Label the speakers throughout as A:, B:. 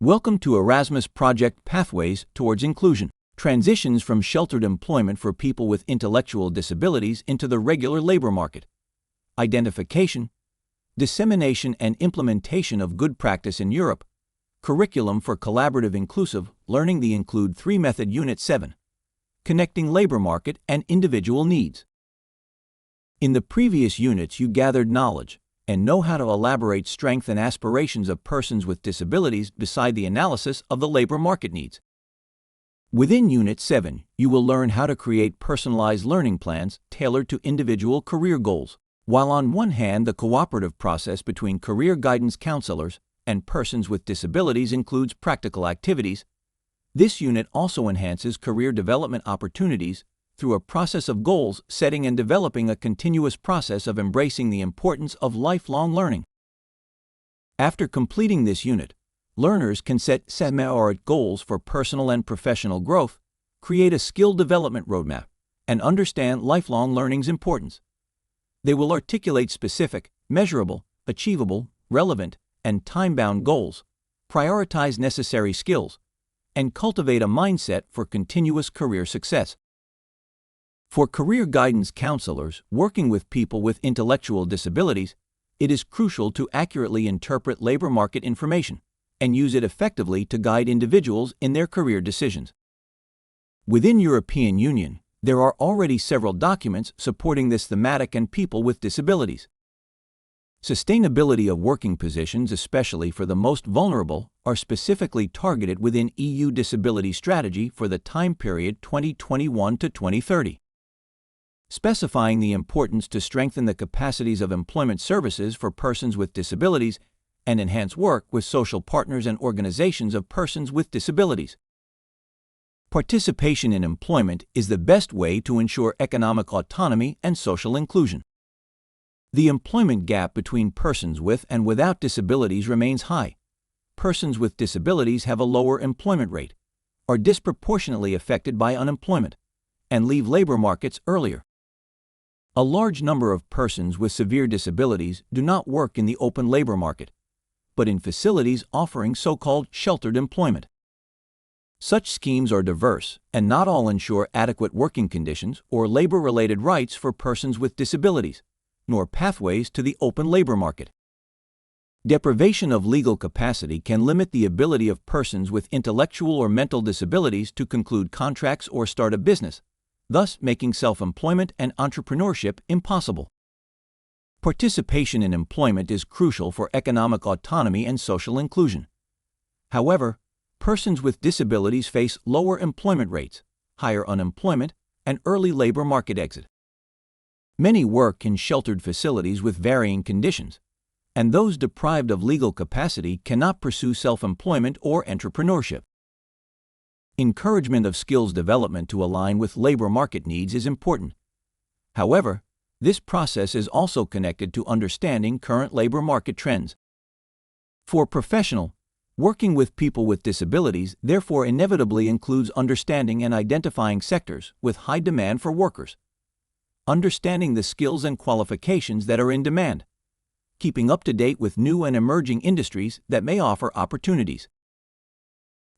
A: Welcome to Erasmus Project Pathways Towards Inclusion. Transitions from sheltered employment for people with intellectual disabilities into the regular labor market. Identification, dissemination and implementation of good practice in Europe. Curriculum for Collaborative Inclusive Learning, the Include3 Method Unit 7. Connecting labor market and individual needs. In the previous units, you gathered knowledge and know how to elaborate strengths and aspirations of persons with disabilities beside the analysis of the labor market needs. Within Unit 7, you will learn how to create personalized learning plans tailored to individual career goals. While on one hand, the cooperative process between career guidance counselors and persons with disabilities includes practical activities, this unit also enhances career development opportunities through a process of goals setting and developing a continuous process of embracing the importance of lifelong learning. After completing this unit, learners can set semi-audit goals for personal and professional growth, create a skill development roadmap, and understand lifelong learning's importance. They will articulate specific, measurable, achievable, relevant, and time-bound goals, prioritize necessary skills, and cultivate a mindset for continuous career success. For career guidance counselors working with people with intellectual disabilities, it is crucial to accurately interpret labor market information and use it effectively to guide individuals in their career decisions. Within European Union, there are already several documents supporting this thematic and people with disabilities. Sustainability of working positions, especially for the most vulnerable, are specifically targeted within EU Disability Strategy for the time period 2021 to 2030. Specifying the importance to strengthen the capacities of employment services for persons with disabilities and enhance work with social partners and organizations of persons with disabilities. Participation in employment is the best way to ensure economic autonomy and social inclusion. The employment gap between persons with and without disabilities remains high. Persons with disabilities have a lower employment rate, are disproportionately affected by unemployment, and leave labor markets earlier. A large number of persons with severe disabilities do not work in the open labor market, but in facilities offering so-called sheltered employment. Such schemes are diverse, and not all ensure adequate working conditions or labor-related rights for persons with disabilities, nor pathways to the open labor market. Deprivation of legal capacity can limit the ability of persons with intellectual or mental disabilities to conclude contracts or start a business, thus making self-employment and entrepreneurship impossible. Participation in employment is crucial for economic autonomy and social inclusion. However, persons with disabilities face lower employment rates, higher unemployment, and early labor market exit. Many work in sheltered facilities with varying conditions, and those deprived of legal capacity cannot pursue self-employment or entrepreneurship. Encouragement of skills development to align with labor market needs is important. However, this process is also connected to understanding current labor market trends. For professional, working with people with disabilities therefore inevitably includes understanding and identifying sectors with high demand for workers, understanding the skills and qualifications that are in demand, keeping up to date with new and emerging industries that may offer opportunities.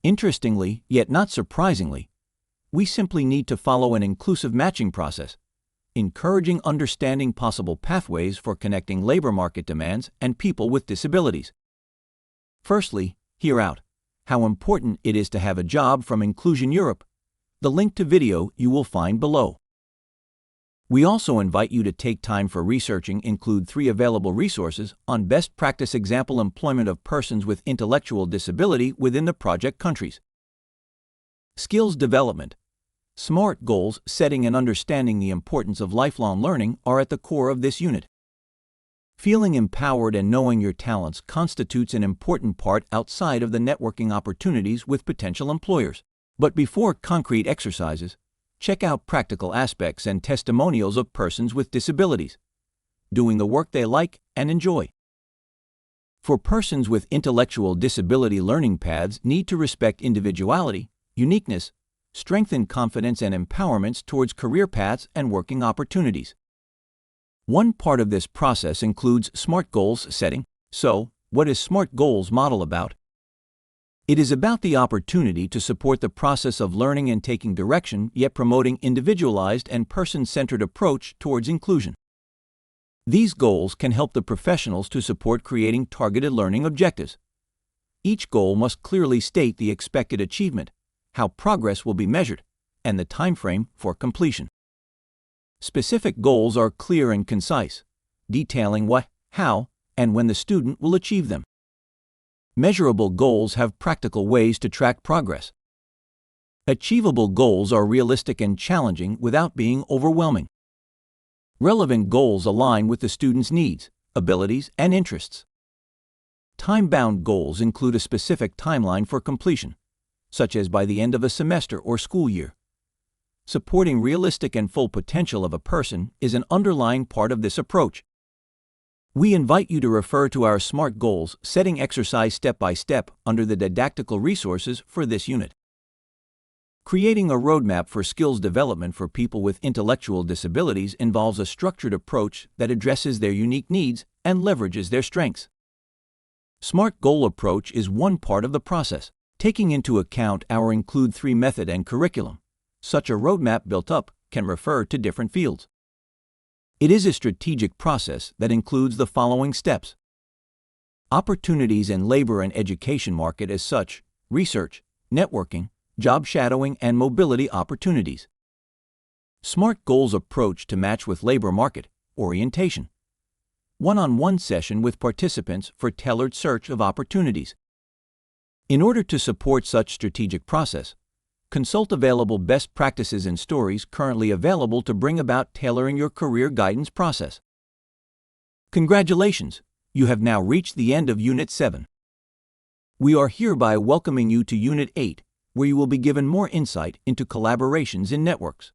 A: Interestingly, yet not surprisingly, we simply need to follow an inclusive matching process, encouraging understanding possible pathways for connecting labor market demands and people with disabilities. Firstly, hear out how important it is to have a job from Inclusion Europe, the link to video you will find below. We also invite you to take time for researching Include3 available resources on best practice example employment of persons with intellectual disability within the project countries. Skills development. SMART goals setting and understanding the importance of lifelong learning are at the core of this unit. Feeling empowered and knowing your talents constitutes an important part outside of the networking opportunities with potential employers. But before concrete exercises, check out practical aspects and testimonials of persons with disabilities, doing the work they like and enjoy. For persons with intellectual disability, learning paths need to respect individuality, uniqueness, strengthen confidence and empowerments towards career paths and working opportunities. One part of this process includes SMART goals setting. So, what is SMART goals model about? It is about the opportunity to support the process of learning and taking direction, yet promoting individualized and person-centered approach towards inclusion. These goals can help the professionals to support creating targeted learning objectives. Each goal must clearly state the expected achievement, how progress will be measured, and the timeframe for completion. Specific goals are clear and concise, detailing what, how, and when the student will achieve them. Measurable goals have practical ways to track progress. Achievable goals are realistic and challenging without being overwhelming. Relevant goals align with the student's needs, abilities, and interests. Time-bound goals include a specific timeline for completion, such as by the end of a semester or school year. Supporting realistic and full potential of a person is an underlying part of this approach. We invite you to refer to our SMART Goals setting exercise step by step under the didactical resources for this unit. Creating a roadmap for skills development for people with intellectual disabilities involves a structured approach that addresses their unique needs and leverages their strengths. SMART Goal approach is one part of the process, taking into account our Include3 method and curriculum. Such a roadmap built up can refer to different fields. It is a strategic process that includes the following steps: opportunities in labor and education market as such, research, networking, job shadowing, and mobility opportunities. SMART Goals approach to match with labor market, orientation. One-on-one session with participants for tailored search of opportunities. In order to support such strategic process, consult available best practices and stories currently available to bring about tailoring your career guidance process. Congratulations! You have now reached the end of Unit 7. We are hereby welcoming you to Unit 8, where you will be given more insight into collaborations in networks.